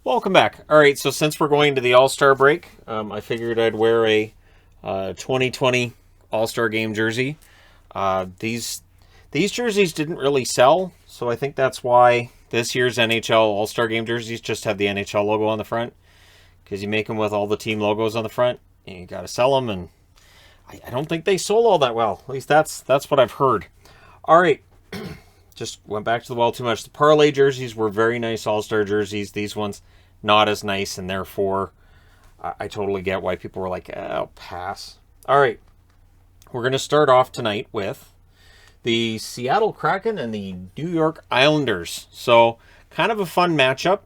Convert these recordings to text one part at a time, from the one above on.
Welcome back. All right, so since we're going to the All-Star break, I figured I'd wear a 2020 All-Star Game jersey. These jerseys didn't really sell, so I think that's why this year's NHL All-Star Game jerseys just have the NHL logo on the front, because you make them with all the team logos on the front, and you got to sell them, and I don't think they sold all that well. At least that's what I've heard. All right. Just went back to the well too much. The parlay jerseys were very nice All-Star jerseys. These ones, not as nice, and therefore, I totally get why people were like, I'll pass. All right. We're going to start off tonight with the Seattle Kraken and the New York Islanders. So, kind of a fun matchup.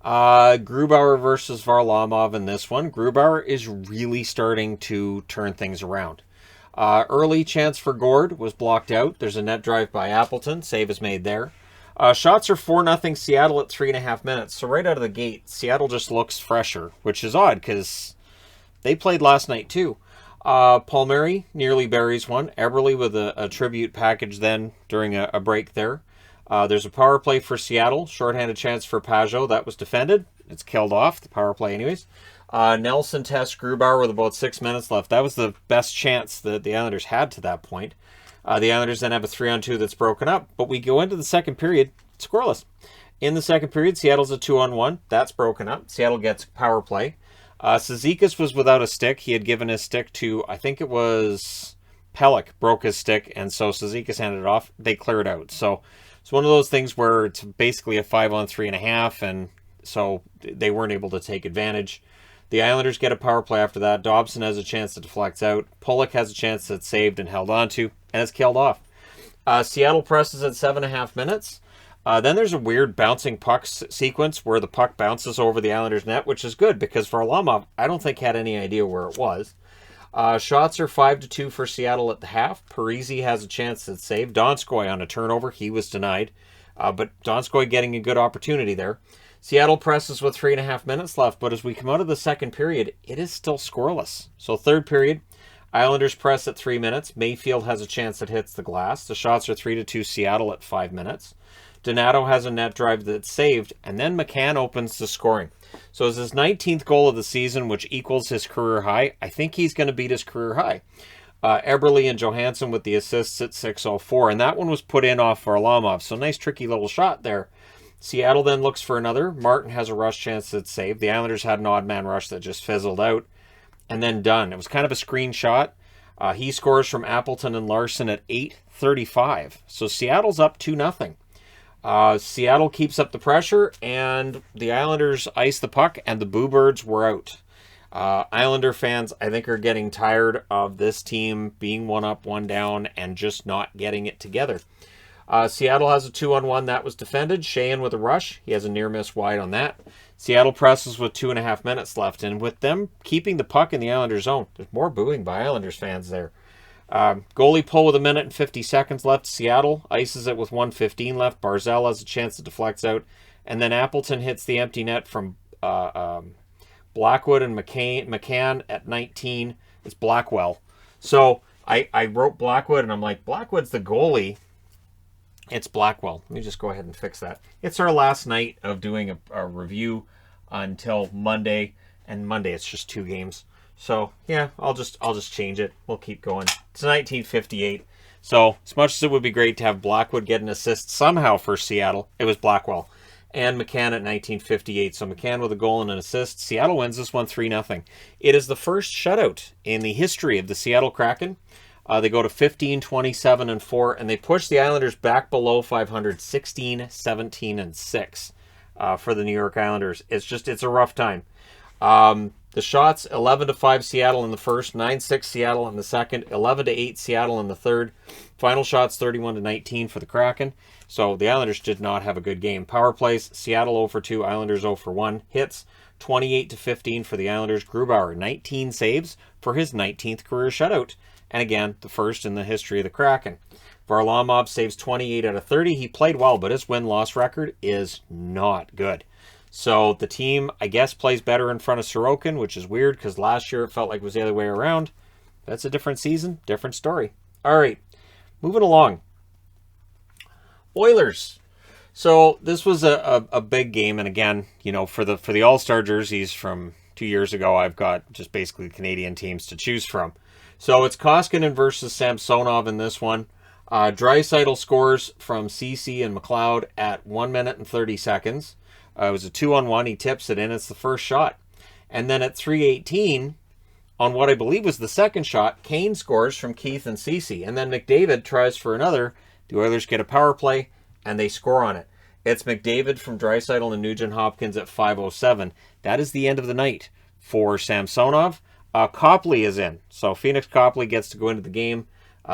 Grubauer versus Varlamov in this one. Grubauer is really starting to turn things around. Early chance for Gord was blocked out. There's a net drive by Appleton. Save is made there. Shots are 4-0 Seattle at 3.5 minutes. So right out of the gate, Seattle just looks fresher, which is odd because they played last night too. Palmieri nearly buries one. Eberle with a tribute package then during a break there. There's a power play for Seattle. Shorthanded chance for Pajot. That was defended. It's killed off, the power play anyways. Nelson tests Grubauer with about 6 minutes left. That was the best chance that the Islanders had to that point. The Islanders then have a 3-on-2 that's broken up, but we go into the second period, scoreless. In the second period, Seattle's a 2-on-1. That's broken up. Seattle gets power play. Cizikas was without a stick. He had given his stick to, I think it was Pelech, broke his stick, and so Cizikas handed it off. They clear it out. So it's one of those things where it's basically a 5-on-3.5, and so they weren't able to take advantage. The Islanders get a power play after that. Dobson has a chance to deflect out. Pollock has a chance that's saved and held onto, and it's killed off. Seattle presses at 7.5 minutes. Then there's a weird bouncing puck sequence where the puck bounces over the Islanders' net, which is good because Varlamov, I don't think, had any idea where it was. Shots are 5-2 for Seattle at the half. Parise has a chance that's saved. Donskoy on a turnover. He was denied. But Donskoy getting a good opportunity there. Seattle presses with 3.5 minutes left, but as we come out of the second period, it is still scoreless. So third period, Islanders press at 3 minutes. Mayfield has a chance that hits the glass. The shots are 3-2 Seattle at 5 minutes. Donato has a net drive that's saved, and then McCann opens the scoring. So it's his 19th goal of the season, which equals his career high. I think he's going to beat his career high. Eberle and Johansson with the assists at 6:04, and that one was put in off Varlamov. So nice tricky little shot there. Seattle then looks for another. Martin has a rush chance that's saved. The Islanders had an odd man rush that just fizzled out. And then done. It was kind of a screen shot. He scores from Appleton and Larson at 8:35. So Seattle's up 2-0. Seattle keeps up the pressure, and the Islanders ice the puck, and the Boo Birds were out. Islander fans, I think, are getting tired of this team being one up, one down, and just not getting it together. Seattle has a 2-on-1 that was defended. Sheahan with a rush. He has a near miss wide on that. Seattle presses with 2.5 minutes left, and with them keeping the puck in the Islanders' zone, there's more booing by Islanders fans there. Goalie pull with 1 minute and 50 seconds left. Seattle ices it with 1:15 left. Barzal has a chance to deflect out, and then Appleton hits the empty net from Blackwood and McCann at 19. It's Blackwell. So I wrote Blackwood, and I'm like, Blackwood's the goalie. It's Blackwell. Let me just go ahead and fix that. It's our last night of doing a review until Monday, and Monday it's just 2 games. So yeah, I'll just change it. We'll keep going. It's 1958. So as much as it would be great to have Blackwood get an assist somehow for Seattle, it was Blackwell and McCann at 1958. So McCann with a goal and an assist. Seattle wins this one 3-0. It is the first shutout in the history of the Seattle Kraken. They go to 15, 27, and 4, and they push the Islanders back below 500, 16, 17, and 6 for the New York Islanders. It's a rough time. The shots, 11-5 Seattle in the first, 9-6 Seattle in the second, 11-8 Seattle in the third. Final shots, 31-19 for the Kraken. So the Islanders did not have a good game. Power plays, Seattle 0-2, Islanders 0-1. Hits, 28-15 for the Islanders. Grubauer, 19 saves for his 19th career shutout. And again, the first in the history of the Kraken. Varlamov saves 28 out of 30. He played well, but his win-loss record is not good. So the team, I guess, plays better in front of Sorokin, which is weird because last year it felt like it was the other way around. That's a different season, different story. All right, moving along. Oilers. So this was a big game, and again, for the All-Star jerseys from 2 years ago, I've got just basically Canadian teams to choose from. So it's Koskinen versus Samsonov in this one. Draisaitl scores from CC and McLeod at 1 minute and 30 seconds. It was a 2-on-1. He tips it in. It's the first shot. And then at 3:18, on what I believe was the second shot, Kane scores from Keith and CC. And then McDavid tries for another. The Oilers get a power play, and they score on it. It's McDavid from Draisaitl and Nugent-Hopkins at 5:07. That is the end of the night for Samsonov. Copley is in. So Phoenix Copley gets to go into the game.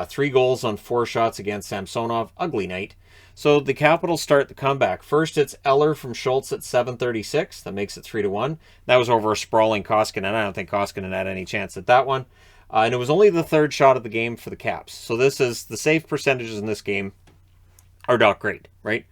3 goals on 4 shots against Samsonov. Ugly night. So the Capitals start the comeback. First, it's Eller from Schultz at 7:36. That makes it 3-1. That was over a sprawling Koskinen. I don't think Koskinen had any chance at that one. And it was only the 3rd shot of the game for the Caps. So this is the save percentages in this game are not great, right?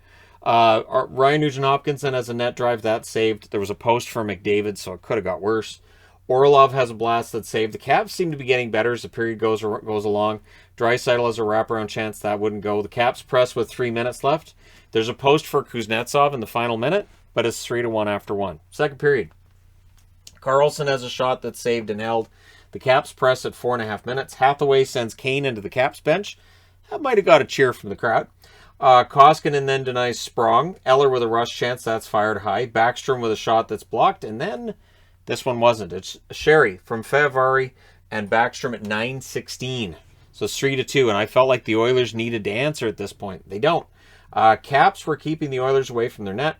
Ryan Nugent-Hopkins has a net drive that saved. There was a post for McDavid, so it could have got worse. Orlov has a blast that saved. The Caps seem to be getting better as the period goes along. Draisaitl has a wraparound chance. That wouldn't go. The Caps press with 3 minutes left. There's a post for Kuznetsov in the final minute, but it's 3-1 after 1. Second period. Carlson has a shot that's saved and held. The Caps press at 4.5 minutes. Hathaway sends Kane into the Caps bench. That might have got a cheer from the crowd. Koskinen then denies Sprong. Eller with a rush chance. That's fired high. Backstrom with a shot that's blocked. And then this one wasn't. It's Sherry from Fir Avenue and Backstrom at 9:16. So it's 3-2. And I felt like the Oilers needed to answer at this point. They don't. Caps were keeping the Oilers away from their net.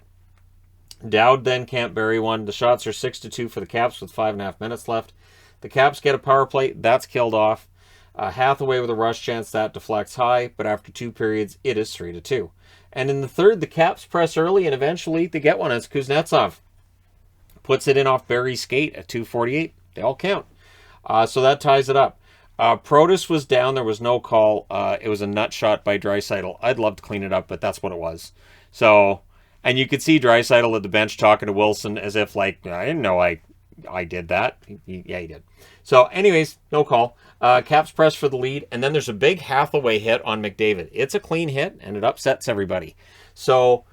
Dowd then can't bury one. The shots are 6-2 for the Caps with 5.5 minutes left. The Caps get a power play. That's killed off. Hathaway with a rush chance. That deflects high. But after 2 periods, it is 3-2. And in the third, the Caps press early, and eventually they get one. It's Kuznetsov. Puts it in off Barry's skate at 2:48. They all count. So that ties it up. Protas was down. There was no call. It was a nut shot by Draisaitl. I'd love to clean it up, but that's what it was. So, and you could see Draisaitl at the bench talking to Wilson as if like, I didn't know I did that. Yeah, he did. So anyways, no call. Caps press for the lead, and then there's a big Hathaway hit on McDavid. It's a clean hit, and it upsets everybody. So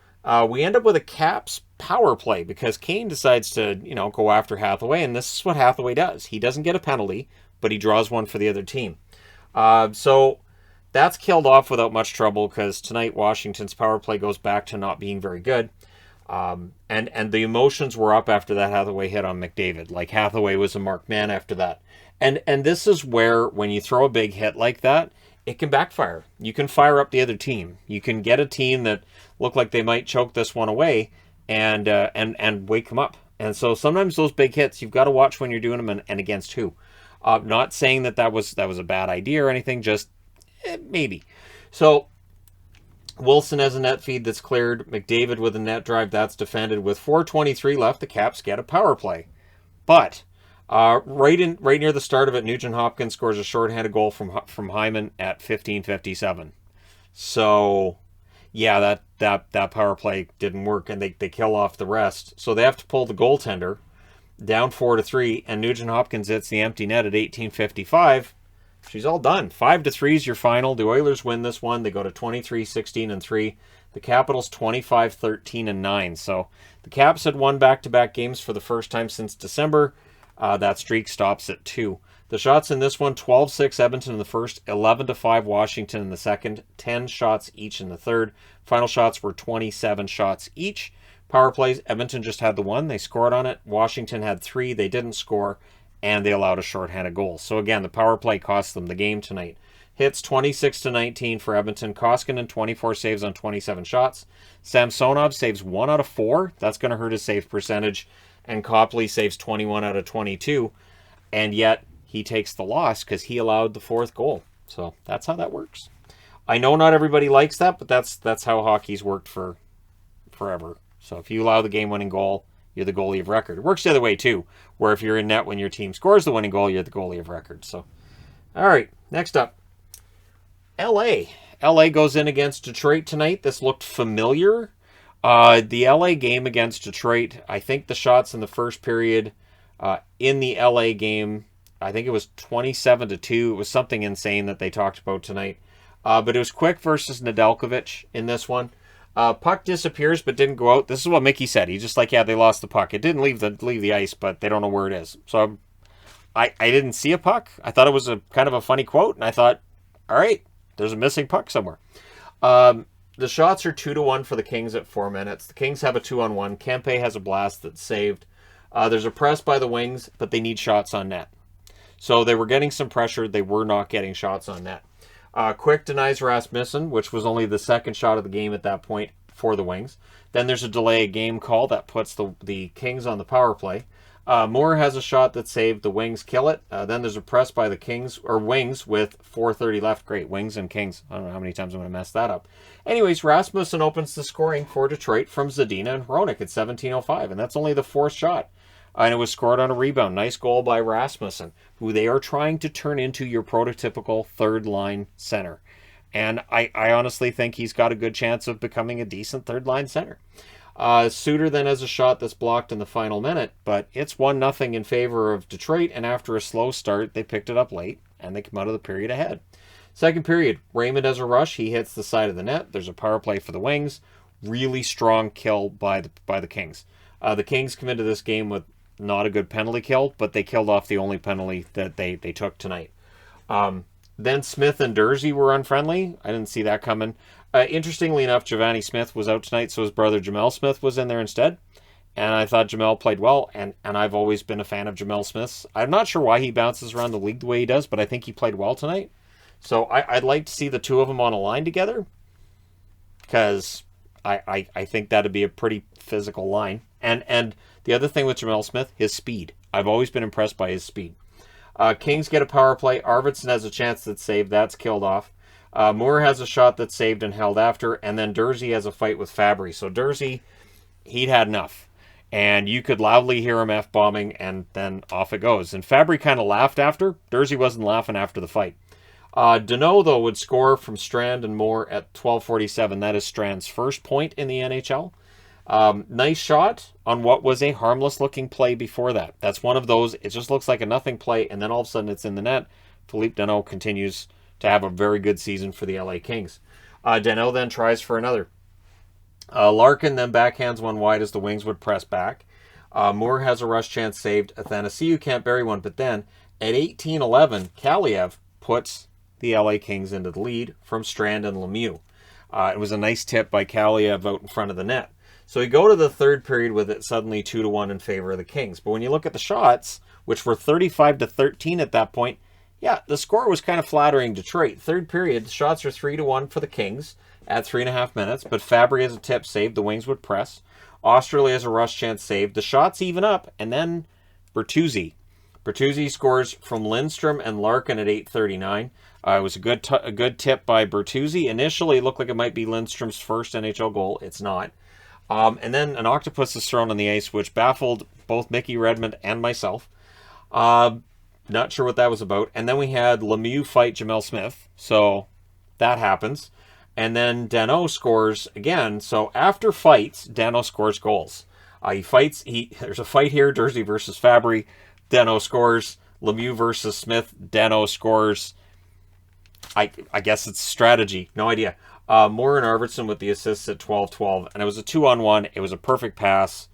we end up with a Caps power play because Kane decides to, go after Hathaway, and this is what Hathaway does. He doesn't get a penalty, but he draws one for the other team. So that's killed off without much trouble because tonight Washington's power play goes back to not being very good. And the emotions were up after that Hathaway hit on McDavid. Like Hathaway was a marked man after that. And this is where when you throw a big hit like that, it can backfire. You can fire up the other team. You can get a team that look like they might choke this one away and wake them up. And so sometimes those big hits, you've got to watch when you're doing them and against who. Not saying that was a bad idea or anything, just maybe. So Wilson has a net feed that's cleared. McDavid with a net drive that's defended. With 4:23 left, the Caps get a power play. But right near the start of it, Nugent-Hopkins scores a shorthanded goal from Hyman at 15:57. So yeah, that power play didn't work, and they kill off the rest. So they have to pull the goaltender down 4-3, and Nugent-Hopkins hits the empty net at 18:55. She's all done. 5-3 is your final. The Oilers win this one. They go to 23-16-3. The Capitals 25-13-9. So the Caps had won back-to-back games for the first time since December. That streak stops at 2. The shots in this one, 12-6 Edmonton in the first, 11-5 Washington in the second, 10 shots each in the third. Final shots were 27 shots each. Power plays, Edmonton just had the one. They scored on it. Washington had 3. They didn't score, and they allowed a shorthanded goal. So again, the power play cost them the game tonight. Hits 26-19 for Edmonton. Koskinen 24 saves on 27 shots. Samsonov saves 1 out of 4. That's going to hurt his save percentage. And Copley saves 21 out of 22. And yet he takes the loss because he allowed the 4th goal. So that's how that works. I know not everybody likes that, but that's how hockey's worked for forever. So if you allow the game-winning goal, you're the goalie of record. It works the other way too, where if you're in net when your team scores the winning goal, you're the goalie of record. So, all right, next up, LA. LA goes in against Detroit tonight. This looked familiar. The LA game against Detroit, I think the shots in the first period in the LA game, I think it was 27-2. It was something insane that they talked about tonight. But it was Quick versus Nedeljkovic in this one. Puck disappears but didn't go out. This is what Mickey said. He's just like, yeah, they lost the puck. It didn't leave the ice, but they don't know where it is. So I didn't see a puck. I thought it was a kind of a funny quote, and I thought, all right, there's a missing puck somewhere. The shots are 2-1 for the Kings at 4 minutes. The Kings have a 2-on-1. Kempe has a blast that's saved. There's a press by the Wings, but they need shots on net. So they were getting some pressure. They were not getting shots on net. Quick denies Rasmussen, which was only the second shot of the game at that point for the Wings. Then there's a delay game call that puts the Kings on the power play. Moore has a shot that's saved. The Wings kill it. Then there's a press by the Wings with 4:30 left. Great, Wings and Kings. I don't know how many times I'm going to mess that up. Anyways, Rasmussen opens the scoring for Detroit from Zadina and Hronek at 17:05, and that's only the fourth shot. And it was scored on a rebound. Nice goal by Rasmussen, who they are trying to turn into your prototypical third-line center. And I honestly think he's got a good chance of becoming a decent third-line center. Suter then has a shot that's blocked in the final minute, but it's 1-0 in favor of Detroit, and after a slow start, they picked it up late, and they come out of the period ahead. Second period, Raymond has a rush. He hits the side of the net. There's a power play for the Wings. Really strong kill by the Kings. The Kings come into this game with not a good penalty kill, but they killed off the only penalty that they took tonight. Then Smith and Durzi were unfriendly. I didn't see that coming. Interestingly enough, Giovanni Smith was out tonight, so his brother Jamel Smith was in there instead. And I thought Jamel played well, and I've always been a fan of Jamel Smith's. I'm not sure why he bounces around the league the way he does, but I think he played well tonight. So I'd like to see the two of them on a line together, because I think that'd be a pretty physical line. And the other thing with Jamel Smith, his speed. I've always been impressed by his speed. Kings get a power play. Arvidsson has a chance that's saved. That's killed off. Moore has a shot that's saved and held after. And then Durzi has a fight with Fabry. So Durzi, he'd had enough. And you could loudly hear him F-bombing, and then off it goes. And Fabry kind of laughed after. Durzi wasn't laughing after the fight. Deneau, though, would score from Strand and Moore at 12:47. That is Strand's first point in the NHL. Nice shot on what was a harmless-looking play before that. That's one of those, it just looks like a nothing play, and then all of a sudden it's in the net. Philippe Deneau continues to have a very good season for the LA Kings. Deneau then tries for another. Larkin then backhands one wide as the Wings would press back. Moore has a rush chance saved. Athanasiou can't bury one, but then at 18:11, Kaliev puts the LA Kings into the lead from Strand and Lemieux. It was a nice tip by Kaliev out in front of the net. So we go to the third period with it suddenly 2-1 in favor of the Kings. But when you look at the shots, which were 35-13 at that point, yeah, the score was kind of flattering Detroit. Third period, the shots are 3-1 for the Kings at 3.5 minutes. But Fabry has a tip saved. The Wings would press. Osterley has a rush chance saved. The shots even up. And then Bertuzzi. Bertuzzi scores from Lindstrom and Larkin at 8:39. It was a good tip by Bertuzzi. Initially, it looked like it might be Lindstrom's first NHL goal. It's not. And then an octopus is thrown on the ice, which baffled both Mickey Redmond and myself. Not sure what that was about. And then we had Lemieux fight Jamel Smith. So that happens. And then Deneau scores again. So after fights, Deneau scores goals. He fights. There's a fight here, Durzi versus Fabry. Deneau scores. Lemieux versus Smith. Deneau scores. I guess it's strategy. No idea. Moore and Arvidsson with the assists at 12-12. And it was a 2-on-1. It was a perfect pass.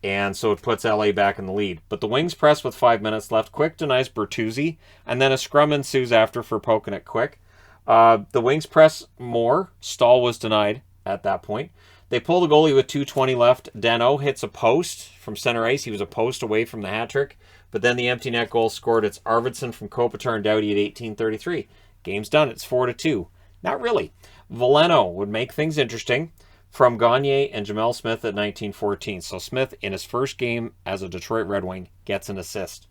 And so it puts LA back in the lead. But the Wings press with 5 minutes left. Quick denies Bertuzzi. And then a scrum ensues after for poking at Quick. The Wings press more. Stahl was denied at that point. They pull the goalie with 2:20 left. Deneau hits a post from center ice. He was a post away from the hat trick. But then the empty net goal scored. It's Arvidsson from Kopitar and Doughty at 18:33. Game's done. It's 4-2. Not really. Veleno would make things interesting from Gagne and Jamel Smith at 19:14. So Smith, in his first game as a Detroit Red Wing, gets an assist.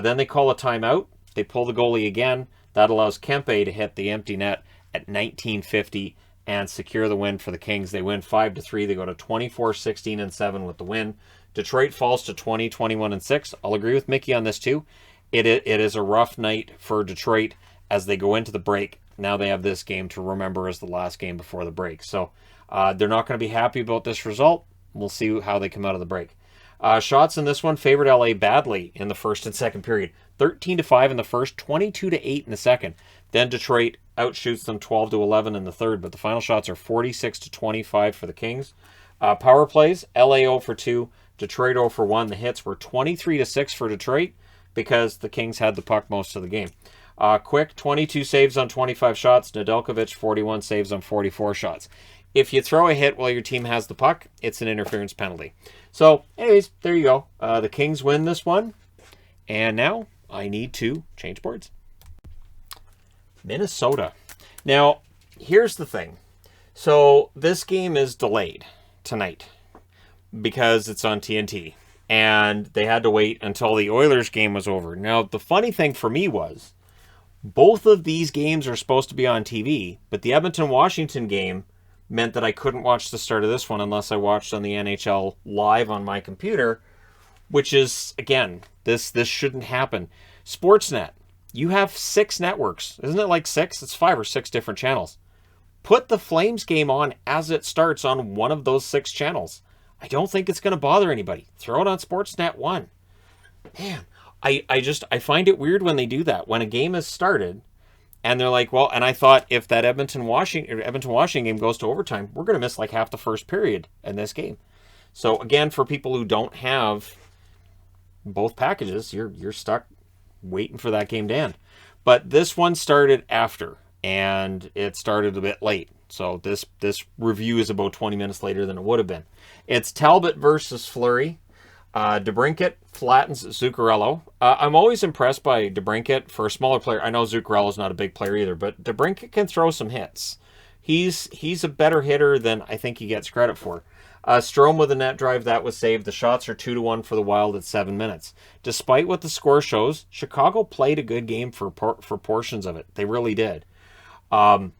Then they call a timeout. They pull the goalie again. That allows Kempe to hit the empty net at 19:50 and secure the win for the Kings. They win 5-3. They go to 24-16-7 with the win. Detroit falls to 20-21-6. I'll agree with Mickey on this too. It is a rough night for Detroit as they go into the break. Now they have this game to remember as the last game before the break. So they're not going to be happy about this result. We'll see how they come out of the break. Shots in this one favored LA badly in the first and second period. 13-5 in the first, 22-8 in the second. Then Detroit outshoots them 12-11 in the third, but the final shots are 46-25 for the Kings. Power plays, LA 0 for 2, Detroit 0 for 1. The hits were 23-6 for Detroit because the Kings had the puck most of the game. Quick, 22 saves on 25 shots. Nedeljkovic, 41 saves on 44 shots. If you throw a hit while your team has the puck, it's an interference penalty. So, anyways, there you go. The Kings win this one. And now I need to change boards. Minnesota. Now, here's the thing. So, this game is delayed tonight because it's on TNT. And they had to wait until the Oilers game was over. Now, the funny thing for me was both of these games are supposed to be on TV, but the Edmonton-Washington game meant that I couldn't watch the start of this one unless I watched on the NHL live on my computer, which is, again, this shouldn't happen. Sportsnet, you have 6 networks. Isn't it like 6? It's 5 or 6 different channels. Put the Flames game on as it starts on one of those 6 channels. I don't think it's going to bother anybody. Throw it on Sportsnet 1. Man, I find it weird when they do that. When a game has started, and they're like, well, and I thought if that Edmonton-Washington game goes to overtime, we're going to miss like half the first period in this game. So again, for people who don't have both packages, you're stuck waiting for that game to end. But this one started after, and it started a bit late. So this review is about 20 minutes later than it would have been. It's Talbot versus Fleury. DeBrincat flattens Zuccarello. I'm always impressed by DeBrincat for a smaller player. I know Zuccarello's not a big player either, but DeBrincat can throw some hits. He's a better hitter than I think he gets credit for. Strome with a net drive, that was saved. The shots are 2-1 for the Wild at 7 minutes. Despite what the score shows, Chicago played a good game for portions of it. They really did. Brodin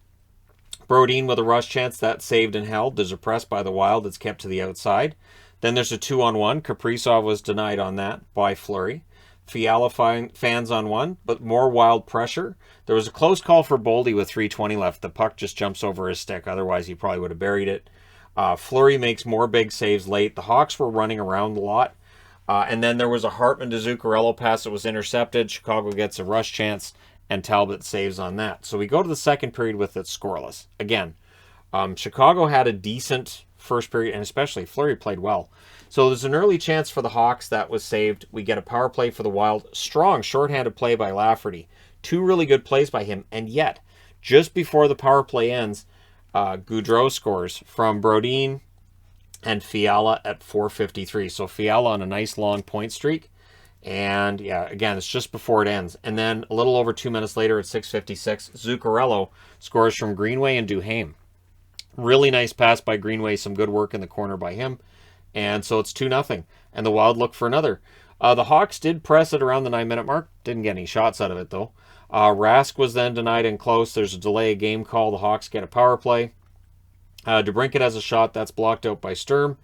with a rush chance, that's saved and held. There's a press by the Wild that's kept to the outside. Then there's a 2-on-1. Kaprizov was denied on that by Fleury. Fiala fans on one, but more Wild pressure. There was a close call for Boldy with 3:20 left. The puck just jumps over his stick. Otherwise, he probably would have buried it. Fleury makes more big saves late. The Hawks were running around a lot. And then there was a Hartman to Zuccarello pass that was intercepted. Chicago gets a rush chance, and Talbot saves on that. So we go to the second period with it scoreless. Again, Chicago had a decent first period, and especially Fleury played well. So there's an early chance for the Hawks that was saved. We get a power play for the Wild. Strong shorthanded play by Lafferty. 2 really good plays by him, and yet, just before the power play ends, Gaudreau scores from Brodin and Fiala at 4:53. So Fiala on a nice long point streak. And yeah, again, it's just before it ends. And then a little over 2 minutes later at 6:56, Zuccarello scores from Greenway and Duhaime. Really nice pass by Greenway. Some good work in the corner by him. And so it's 2-0. And the Wild look for another. The Hawks did press it around the 9-minute mark. Didn't get any shots out of it, though. Rask was then denied in close. There's a delay of game call. The Hawks get a power play. DeBrincat has a shot. That's blocked out by Sturm.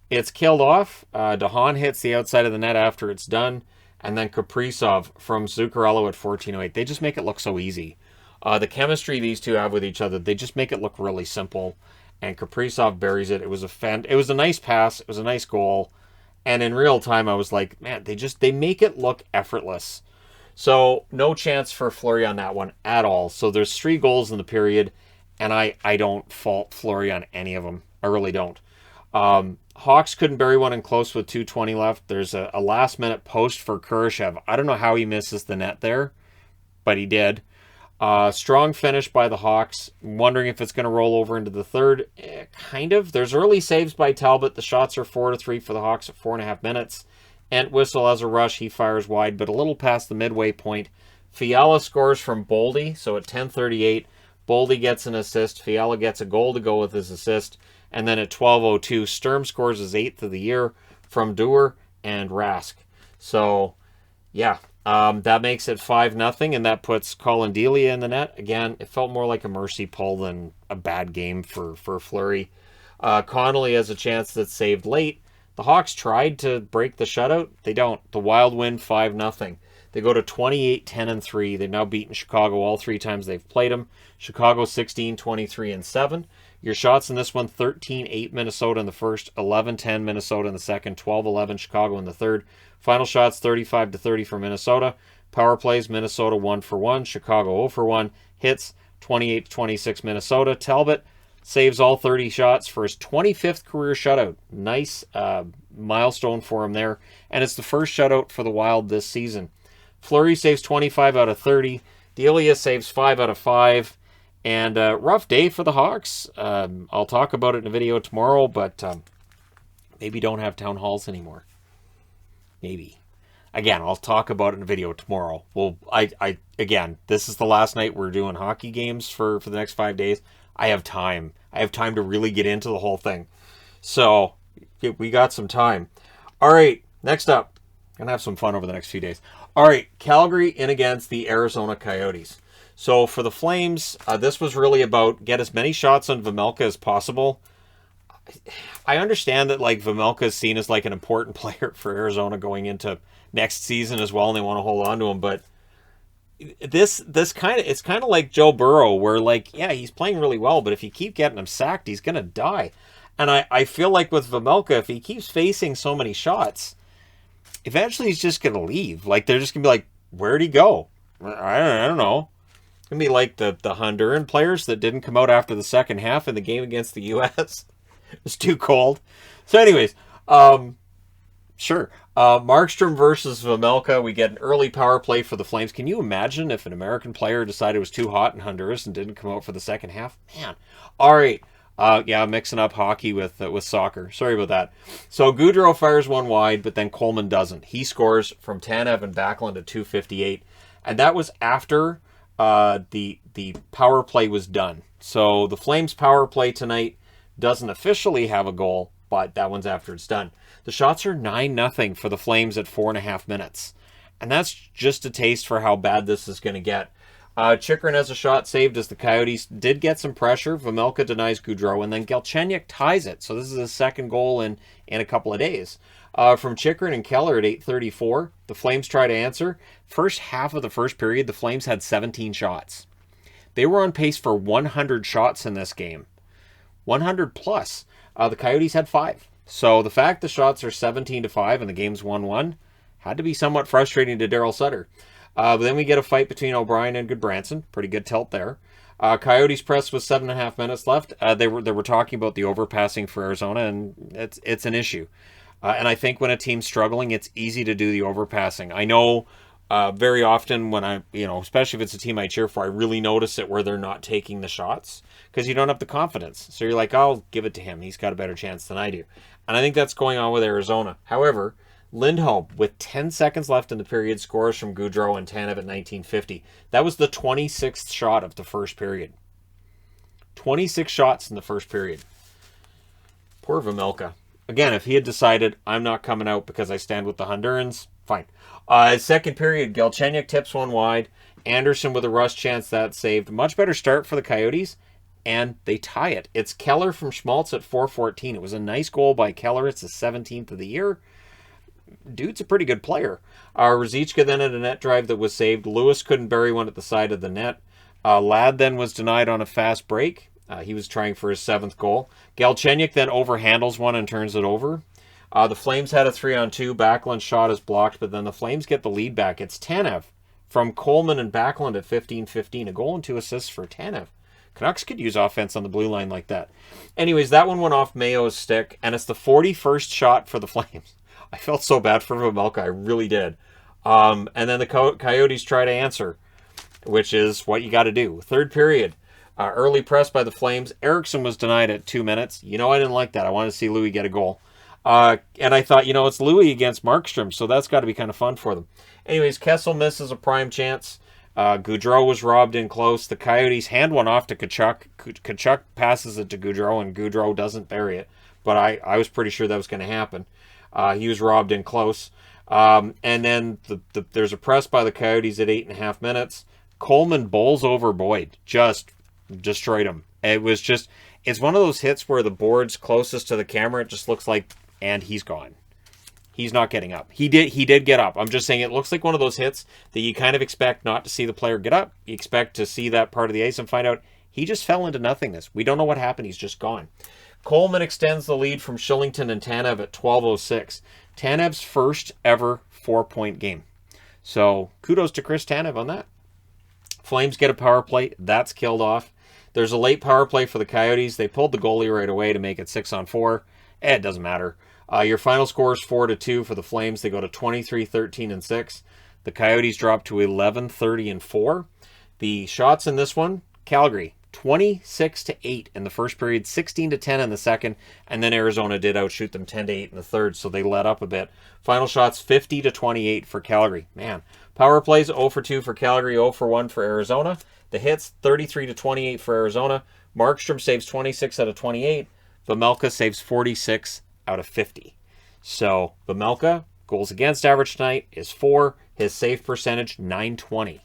It's killed off. DeHaan hits the outside of the net after it's done. And then Kaprizov from Zuccarello at 14:08. They just make it look so easy. The chemistry these two have with each other, they just make it look really simple. And Kaprizov buries it. It was a nice pass. It was a nice goal. And in real time, I was like, man, they make it look effortless. So no chance for Fleury on that one at all. So there's 3 goals in the period, and I don't fault Fleury on any of them. I really don't. Hawks couldn't bury one in close with 2:20 left. There's a last-minute post for Kurashev. I don't know how he misses the net there, but he did. Strong finish by the Hawks. Wondering if it's going to roll over into the third. Kind of. There's early saves by Talbot. The shots are 4-3 for the Hawks at 4.5 minutes. Entwistle has a rush. He fires wide, but a little past the midway point. Fiala scores from Boldy. So at 10:38, Boldy gets an assist. Fiala gets a goal to go with his assist. And then at 12:02, Sturm scores his 8th of the year from Dewar and Rask. So, yeah. That makes it 5-0, and that puts Colin Delia in the net. Again, it felt more like a mercy pull than a bad game for Fleury. Connolly has a chance that's saved late. The Hawks tried to break the shutout. They don't. The Wild win 5-0. They go to 28-10-3. They've now beaten Chicago all 3 times they've played them. Chicago 16-23-7. Your shots in this one, 13-8 Minnesota in the first, 11-10 Minnesota in the second, 12-11 Chicago in the third. Final shots, 35-30 for Minnesota. Power plays, Minnesota 1-for-1, Chicago 0-for-1. Hits, 28-26 Minnesota. Talbot saves all 30 shots for his 25th career shutout. Nice milestone for him there. And it's the first shutout for the Wild this season. Fleury saves 25 out of 30. Delia saves 5 out of 5. And rough day for the Hawks. I'll talk about it in a video tomorrow, but maybe don't have town halls anymore. Maybe. Again, I'll talk about it in a video tomorrow. Well, again, this is the last night we're doing hockey games for the next 5 days. I have time. I have time to really get into the whole thing. So, we got some time. All right, next up. Gonna have some fun over the next few days. All right, Calgary in against the Arizona Coyotes. So for the Flames, this was really about get as many shots on Vejmelka as possible. I understand that like Vejmelka is seen as like an important player for Arizona going into next season as well, and they want to hold on to him. But it's kind of like Joe Burrow, where like he's playing really well, but if you keep getting him sacked, he's gonna die. And I feel like with Vejmelka, if he keeps facing so many shots, eventually he's just gonna leave. Like they're just gonna be like, where'd he go? I don't know. It's going to be like the Honduran players that didn't come out after the second half in the game against the U.S. It was too cold. So anyways, sure. Markstrom versus Vejmelka. We get an early power play for the Flames. Can you imagine if an American player decided it was too hot in Honduras and didn't come out for the second half? Man. All right. Mixing up hockey with soccer. Sorry about that. So Gaudreau fires one wide, but then Coleman doesn't. He scores from Tanev and Backlund at 2:58. And that was after the power play was done. So the Flames power play tonight doesn't officially have a goal, but that one's after it's done. The shots are 9-0 for the Flames at 4.5 minutes. And that's just a taste for how bad this is going to get. Chychrun has a shot saved as the Coyotes did get some pressure. Vejmelka denies Gaudreau, and then Galchenyuk ties it. So this is his second goal in a couple of days. From Chychrun and Keller at 8:34. The Flames try to answer. First half of the first period, the Flames had 17 shots. They were on pace for 100 shots in this game. 100 plus. The Coyotes had 5. So the fact the shots are 17-5 and the game's 1-1 had to be somewhat frustrating to Daryl Sutter. But then we get a fight between O'Brien and Goodbranson. Pretty good tilt there. Coyotes press with 7.5 minutes left. They were talking about the overpassing for Arizona, and it's an issue. And I think when a team's struggling, it's easy to do the overpassing. I know very often when especially if it's a team I cheer for, I really notice it where they're not taking the shots because you don't have the confidence. So you're like, I'll give it to him. He's got a better chance than I do. And I think that's going on with Arizona. However, Lindholm, with 10 seconds left in the period, scores from Gaudreau and Tanev at 19:50. That was the 26th shot of the first period. 26 shots in the first period. Poor Vejmelka. Again, if he had decided, I'm not coming out because I stand with the Hondurans, fine. Second period, Galchenyuk tips one wide. Anderson with a rush chance, that saved. Much better start for the Coyotes, and they tie it. It's Keller from Schmaltz at 4:14. It was a nice goal by Keller. It's the 17th of the year. Dude's a pretty good player. Ruzicka then had a net drive that was saved. Lewis couldn't bury one at the side of the net. Ladd then was denied on a fast break. He was trying for his 7th goal. Galchenyuk then overhandles one and turns it over. The Flames had a 3-on-2. Backlund's shot is blocked, but then the Flames get the lead back. It's Tanev from Coleman and Backlund at 15:15. A goal and 2 assists for Tanev. Canucks could use offense on the blue line like that. Anyways, that one went off Mayo's stick, and it's the 41st shot for the Flames. I felt so bad for Vejmelka. I really did. And then the Coyotes try to answer, which is what you got to do. Third period. Early press by the Flames. Eriksson was denied at 2 minutes. I didn't like that. I wanted to see Louis get a goal. And I thought, it's Louis against Markstrom, so that's got to be kind of fun for them. Anyways, Kessel misses a prime chance. Gaudreau was robbed in close. The Coyotes hand one off to Tkachuk. Tkachuk passes it to Gaudreau, and Gaudreau doesn't bury it. But I was pretty sure that was going to happen. He was robbed in close. And then there's a press by the Coyotes at 8.5 minutes. Coleman bowls over Boyd. Just destroyed him. It's one of those hits where the board's closest to the camera, it just looks like, and he's gone. He's not getting up. He did get up. I'm just saying it looks like one of those hits that you kind of expect not to see the player get up. You expect to see that part of the ice and find out He just fell into nothingness. We don't know what happened. He's just gone. Coleman extends the lead from Shillington and Tanev at 12:06. Tanev's first ever 4-point game. So kudos to Chris Tanev on that. Flames get a power play. That's killed off. There's a late power play for the Coyotes. They pulled the goalie right away to make it 6-on-4. It doesn't matter. Your final score is 4-2 for the Flames. They go to 23-13-6. The Coyotes drop to 11-30-4. The shots in this one, Calgary, 26-8 in the first period, 16-10 in the second, and then Arizona did outshoot them 10-8 in the third, so they let up a bit. Final shots, 50-28 for Calgary. Man, power plays 0-2 for Calgary, 0-1 for Arizona. The hits, 33-28 for Arizona. Markstrom saves 26 out of 28. Vejmelka saves 46 out of 50. So Vejmelka, goals against average tonight is 4. His save percentage, .920.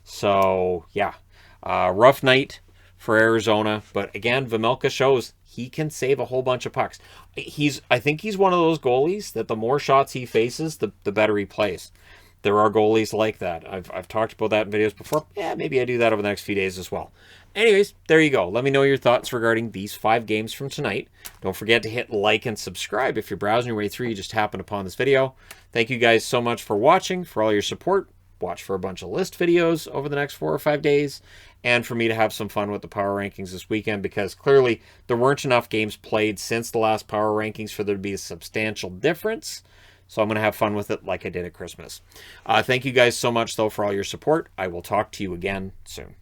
So, yeah, rough night for Arizona. But again, Vejmelka shows he can save a whole bunch of pucks. I think he's one of those goalies that the more shots he faces, the better he plays. There are goalies like that. I've talked about that in videos before. Yeah, maybe I do that over the next few days as well. Anyways, there you go. Let me know your thoughts regarding these 5 games from tonight. Don't forget to hit like and subscribe if you're browsing your way through. You just happened upon this video. Thank you guys so much for watching, for all your support. Watch for a bunch of list videos over the next 4 or 5 days, and for me to have some fun with the power rankings this weekend, because clearly there weren't enough games played since the last power rankings for there to be a substantial difference. So I'm going to have fun with it like I did at Christmas. Thank you guys so much, though, for all your support. I will talk to you again soon.